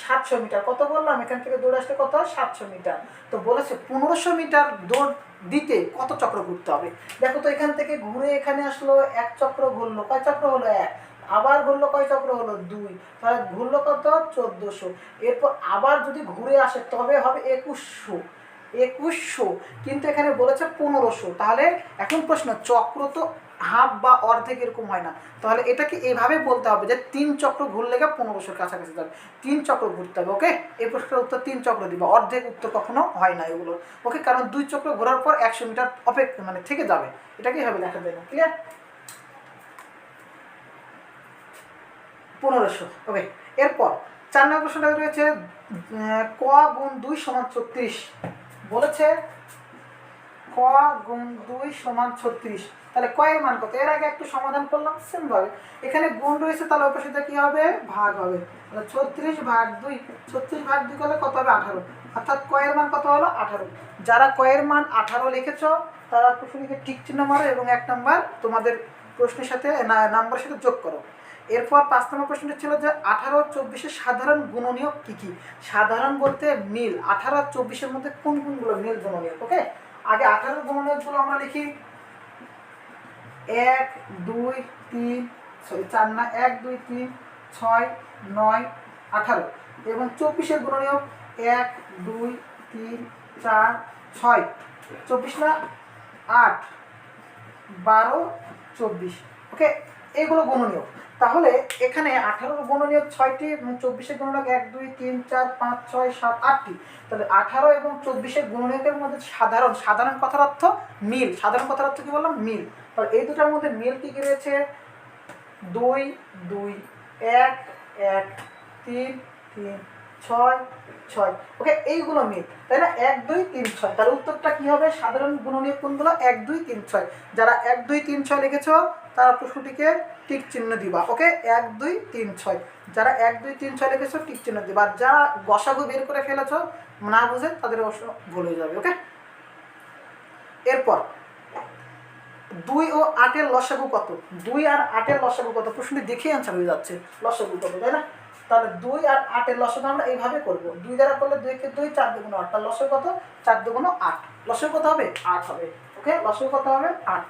700 মিটার। কত বললাম? এখান থেকে দৌড়ে আসলে কত 700 মিটার। তো বলেছে 1500 মিটার দৌড় দিতে কত চক্র ঘুরতে হবে। দেখো তো, এখান থেকে ঘুরে এখানে আসলো, 1 চক্র ঘুরলো, কয় চক্র হলো 1, আবার ঘুরলো কয় চক্র হলো 2, তাহলে ঘুরলো কত 1400। এরপর আবার যদি ঘুরে আসে তবে হবে 2100, কিন্তু এখানে বলেছে 1500। তাহলে এখন প্রশ্ন, চক্র তো হাফ বা অর্ধেক এরকম হয় না, তাহলে এটাকে এইভাবে বলতে হবে যে 3 চক্র ঘুরলে 1500-র কাছাকাছি যাবে, 3 চক্র ঘুরতে হবে। ওকে, এই প্রশ্নের উত্তর 3 চক্র দিবা, অর্ধেক উত্তর কখনো হয় না এগুলো। ওকে, কারণ 2 চক্র ঘোরার পর 100 মিটার অপেক্ষা মানে থেকে যাবে, এটাকে এইভাবে লেখা দেবে। ক্লিয়ার? 1500। ওকে, এরপর 4 নম্বর প্রশ্নটা রয়েছে ক গুণ 2 সমান 36। বলেছে ক গুণ 2 সমান 36, তাহলে ক এর মান কত? এর আগে একটু সমাধান করলাম সেম ভাবে, এখানে গুণ রয়েছে, তাহলে অপোজিটে কি হবে? ভাগ হবে। তাহলে 36 ভাগ 2, 36 ভাগ 2 করলে কত হবে 18, অর্থাৎ ক এর মান কত হলো 18। যারা ক এর মান 18 লিখেছো তারা প্রশ্নটিকে টিক চিহ্ন মারো এবং 1 নাম্বার তোমাদের প্রশ্নের সাথে নাম্বারের সাথে যোগ করো। এরপর 5 নম্বর প্রশ্নটা ছিল যে 18 ও 24-এর সাধারণ গুণনীয়ক কী কী। সাধারণ বলতে মিল, 18 আর 24-এর মধ্যে কোন কোনগুলো মিল গুণনীয়ক। ওকে, আগে 18 গুণনীয়কগুলো আমরা লিখি। 1 2 3 4 না 1 2 3 6 9 18, এবং 24-এর গুণনীয়ক 1 2 3 4 6, 24 না 8 12 24। ওকে, এইগুলো গুণনীয়ক। তাহলে এখানে 18-র গুণনীয়ক 6টি এবং 24-এর গুণনীয়ক 1 2 3 4 5 6 7 8টি। তাহলে 18 এবং 24-এর গুণনীয়কের মধ্যে সাধারণ কথার অর্থ মিল। সাধারণ কথার অর্থ কি বললাম? মিল। তাহলে এই দুটার মধ্যে মিল কী কী রয়েছে? 2 2 1 1 3 3 6 6। ওকে, এইগুলো মিল, তাই না? 1 2 3 6। তাহলে উত্তরটা কি হবে? সাধারণ গুণনীয়ক কোনগুলো? 1 2 3 6। যারা 1 2 3 6 লিখেছো তারা প্রশ্নটিকে টিক চিহ্ন দিবা। ওকে, 1 2 3 6। যারা 1 2 3 6 লিখেছো টিক চিহ্ন দিবা। আর যারা গসাগু বের করে ফেলেছো না বুঝে তাদের অবশ্য ভুল হয়ে যাবে। ওকে, এরপর 2 ও 8-এর লসাগু কত? 2 আর 8-এর লসাগু কত? প্রশ্নটি দেখেই অ্যান্সার হয়ে যাচ্ছে লসাগু কত, তাই না? তাহলে 2 আর 8-এর লসাগু আমরা এইভাবে করব। 2 দ্বারা করলে 2 কে 2, 4 2 8, তার লসাগু কত? 4 2 8। লসাগু কত হবে? 8 হবে। ওকে, লসাগু কত হবে? 8।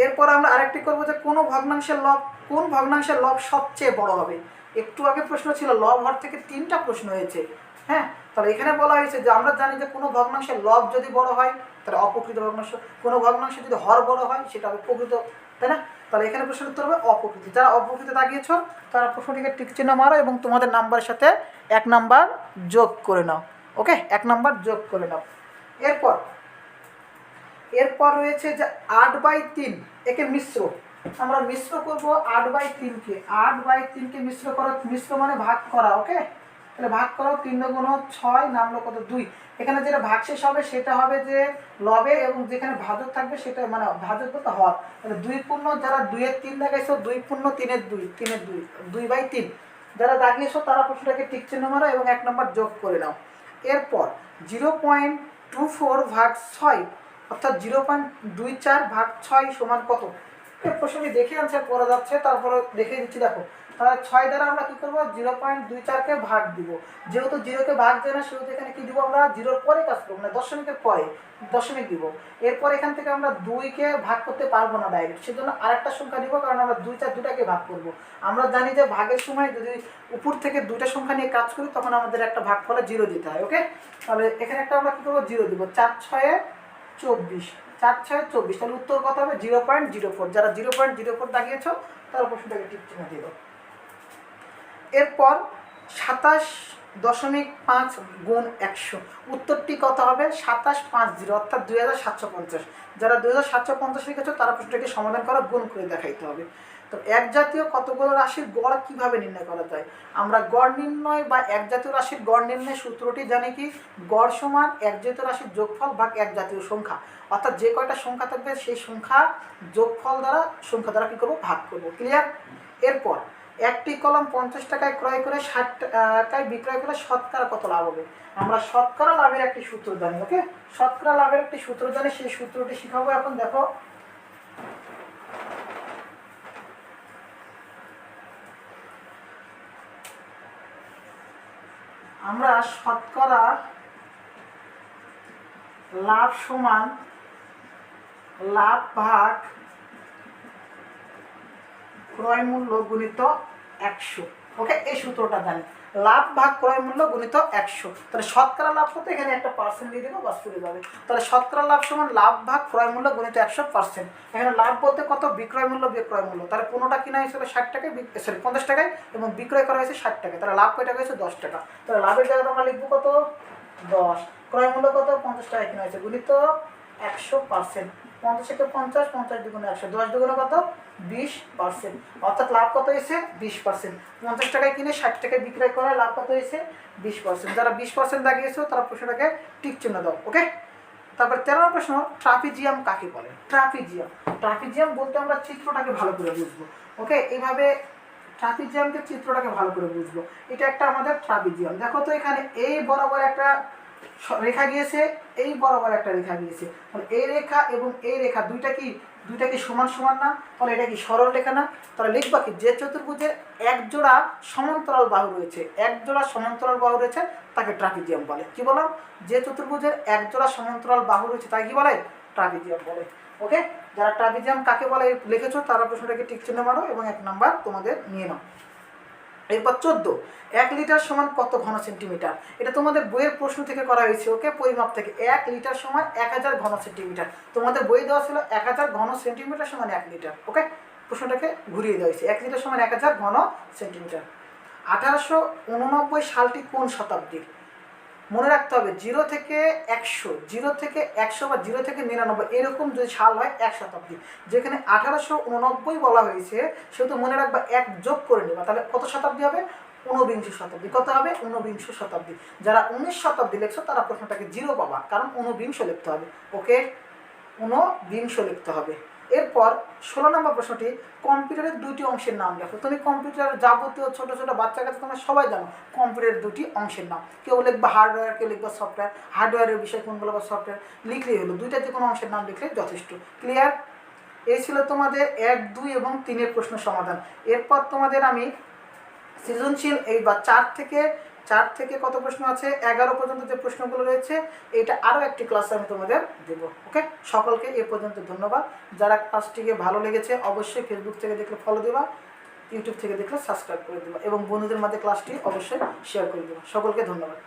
এরপর আমরা আরেকটি করব যে কোন ভগ্নাংশের লব সবচেয়ে বড় হবে। একটু আগে প্রশ্ন ছিল লব হর থেকে 3টা প্রশ্ন হয়েছে। হ্যাঁ, তাহলে এখানে বলা হয়েছে যে আমরা জানি যে কোনো ভগ্নাংশের লব যদি বড় হয় তাহলে অপ্রকৃত ভগ্নাংশ, কোনো ভগ্নাংশ যদি হর বড় হয় সেটা হবে প্রকৃত, তাই না? তাহলে এখানে প্রশ্নের উত্তর হবে অপ্রকৃত। যারা অপ্রকৃত দাগিয়েছ তারা প্রশ্নটিকে টিক চিহ্ন মারো এবং তোমাদের নাম্বারের সাথে 1 নাম্বার যোগ করে নাও। ওকে, 1 নাম্বার যোগ করে নাও। এরপর রয়েছে যে 8/3, একে মিশ্র। আমরা মিশ্র করব 8/3-কে। 8/3-কে মিশ্র মানে ভাগ করা। ওকে, তাহলে ভাগ করো, 3 গুণ 6, নামলো কত 2। এখানে যেটা ভাগশেষ হবে সেটা হবে যে লবে, এবং যেখানে ভাজক থাকবে সেটা মানে ভাজক বলতে হর। তাহলে 2 পূর্ণ, যারা 2-এর 3 দাগাইছো 2 পূর্ণ 3-এর 2, 3-এর 2, 2/3 যারা দাগিয়েছো তারা প্রশ্নটাকে টিক চিহ্ন মারো এবং 1 নাম্বার যোগ করে নাও। এরপর 0.24 ভাগ 6, অর্থাৎ 0.24 ভাগ 6 সমান কত? প্রশ্নটি দেখে অ্যান্সার করা যাচ্ছে, তারপরে দেখে দিচ্ছি। দেখো, তাহলে 6 দ্বারা আমরা কী করবো? 0.24-কে ভাগ দিব। যেহেতু 0-কে ভাগ দেয় না সেহেতু এখানে কী দিব? আমরা 0-র পরে কাজ করবো, মানে দশমিকের পরে দশমিক দিব। এরপর এখান থেকে আমরা 2-কে ভাগ করতে পারবো না ডাইরেক্ট, সেজন্য আরেকটা সংখ্যা দিব, কারণ আমরা 2 4 দুটাকে ভাগ করব। আমরা জানি যে ভাগের সময় যদি উপর থেকে 2টা সংখ্যা নিয়ে কাজ করি তখন আমাদের একটা ভাগফলে 0 দিতে হয়। ওকে, তাহলে এখানে একটা আমরা কী করবো? 0 দিব। 4 6 24। 4 6 24, তাহলে উত্তর কত হবে 0.04। যারা 0.04 দাগিয়েছ তারা প্রশ্নটাকে টিক চিহ্ন দিয়ে দাও। এরপর 27.5 গুণ 100, উত্তরটি কত হবে 2750 অর্থাৎ 2750। যারা 2750 লিখেছ তারা প্রশ্নটাকে সমাধান করা, গুণ করে দেখাইতে হবে। তো এক জাতীয় কতগুলো রাশির গড় কিভাবে নির্ণয় করা যায়? আমরা গড় নির্ণয় বা এক জাতীয় রাশির গড় নির্ণয় সূত্রটি জানি কি, গড় সমান এক জাতীয় রাশির যোগফল ভাগ এক জাতীয় সংখ্যা, অর্থাৎ যে কয়টা সংখ্যা থাকবে সেই সংখ্যা সংখ্যা দ্বারা কী করবো, ভাগ করবো। ক্লিয়ার? এরপর একটি কলম 50 টাকায় ক্রয় করে 60 টাকায় বিক্রয় করলে শতকরা কত লাভ হবে? আমরা শতকরা লাভের একটি সূত্র জানি। ওকে, শতকরা লাভের একটি সূত্র জানি, সেই সূত্রটি শিখাবো এখন। দেখো, আমরা শতকরা লাভ সমান লাভ ভাগ ক্রয় মূল্য গুণিত 100। ওকে, এই সূত্রটা জানি, লাভ ভাগ ক্রয় মূল্য গুণিত 100। তাহলে শতকরা লাভ কত, এখানে একটা পার্সেন্ট দিয়ে দেবো, বাস চলে যাবে। তাহলে শতকরা লাভ সমান লাভ ভাগ ক্রয় মূল্য গুণিত 100%। এখানে লাভ বলতে কত, বিক্রয় মূল্য বিক্রয় মূল্য। তাহলে কোনোটা কিনা হয়েছিল 60 টাকায়, 50 টাকায়, এবং বিক্রয় করা হয়েছে 60 টাকায়। তাহলে লাভ কয় টাকা হয়েছে 10 টাকা। তাহলে লাভের জায়গায় আমরা লিখবো কত, 10। ক্রয় মূল্য কত, 50 টাকায় কিনা হয়েছে, গুণিত 100%। 50 থেকে 50, 50 দুগুণে 100, 10 দুগুণে কত, 20%। অর্থাৎ লাভ কত হয়েছে, 20%। 50 টাকায় কিনে 60 টাকায় বিক্রয় করা, লাভ কত হয়েছে, 20%। যারা 20% দাগিয়েছো তারা প্রশ্নটাকে টিক চিহ্ন দাও। ওকে, তারপর 13 প্রশ্ন, ট্রাপিজিয়াম কাকে বলে? ট্রাপিজিয়াম বলতে আমরা চিত্রটাকে ভালো করে বুঝবো। ওকে, এইভাবে ট্রাপিজিয়ামকে চিত্রটাকে ভালো করে বুঝবো। এটা একটা আমাদের ট্রাপিজিয়াম। দেখো তো, এখানে এই বরাবর একটা রেখা গিয়েছে, এই বরাবর একটা রেখা গিয়েছে। তাহলে এই রেখা এবং এই রেখা দুইটা কি সমান সমান না? তাহলে এটা কি সরল রেখা না? তাহলে লিখবা কি, যে চতুর্ভুজের এক জোড়া সমান্তরাল বাহু রয়েছে, তাকে ট্রাপিজিয়াম বলে। কি বললাম? যে চতুর্ভুজের এক জোড়া সমান্তরাল বাহু রয়েছে তাকে কি বলে, ট্রাপিজিয়াম বলে। ওকে, যারা ট্রাপিজিয়াম কাকে বলে লিখেছো তারা প্রশ্নটাকে টিক চিহ্ন মারো এবং 1 নাম্বার তোমাদের নিয়ে নাও। এরপর 14, 1 লিটার সমান কত ঘন সেন্টিমিটার? এটা তোমাদের বইয়ের প্রশ্ন থেকে করা হয়েছে। ওকে, পরিমাপ থেকে। 1 লিটার সমান 1000 ঘন সেন্টিমিটার। তোমাদের বই দেওয়া ছিল 1000 ঘন সেন্টিমিটার সমান 1 লিটার। ওকে, প্রশ্নটাকে ঘুরিয়ে দেওয়া হয়েছে, 1 লিটার সমান 1000 ঘন সেন্টিমিটার। 1889 সালটি কোন শতাব্দীর? মনে রাখতে হবে 0 থেকে 100, 0 থেকে 100 বা 0 থেকে 99 এরকম যদি সাল হয় 1 শতাব্দী। যেখানে 1889 বলা হয়েছে, সেহেতু মনে রাখবা 1 যোগ করে নেবা, তাহলে কত শতাব্দী হবে, 19 শতাব্দী। কত হবে, 19 শতাব্দী। যারা 19 শতাব্দী লিখছো তারা প্রশ্নটাকে 0 পাবা, কারণ 19 লিখতে হবে। ওকে, 19 লিখতে হবে। এরপর 16 নম্বর প্রশ্নটি, কম্পিউটারের 2টি অংশের নাম লেখো। তুমি কম্পিউটারের যাবতীয় ছোটো ছোটো বাচ্চা কাছে তোমরা সবাই জানো কম্পিউটারের 2টি অংশের নাম। কেউ লিখবা হার্ডওয়্যার, কেউ লিখবা সফটওয়্যার। হার্ডওয়্যারের বিষয় কোনগুলো বা সফটওয়্যার লিখলেই হলো, 2টা যে কোনো অংশের নাম লিখলে যথেষ্ট। ক্লিয়ার? এই ছিল তোমাদের 1, 2 এবং 3-এর প্রশ্ন সমাধান। এরপর তোমাদের আমি সৃজনশীল এই বা 4 থেকে কত প্রশ্ন আছে, 11 পর্যন্ত যে প্রশ্নগুলো রয়েছে, এটা আরও একটি ক্লাসে আমি তোমাদের দেবো। ওকে, সকলকে এ পর্যন্ত ধন্যবাদ। যারা ক্লাসটিকে ভালো লেগেছে অবশ্যই ফেসবুক থেকে দেখলে ফলো দেবা, ইউটিউব থেকে দেখলে সাবস্ক্রাইব করে দেবা এবং বন্ধুদের মাঝে ক্লাসটি অবশ্যই শেয়ার করে দেবা। সকলকে ধন্যবাদ।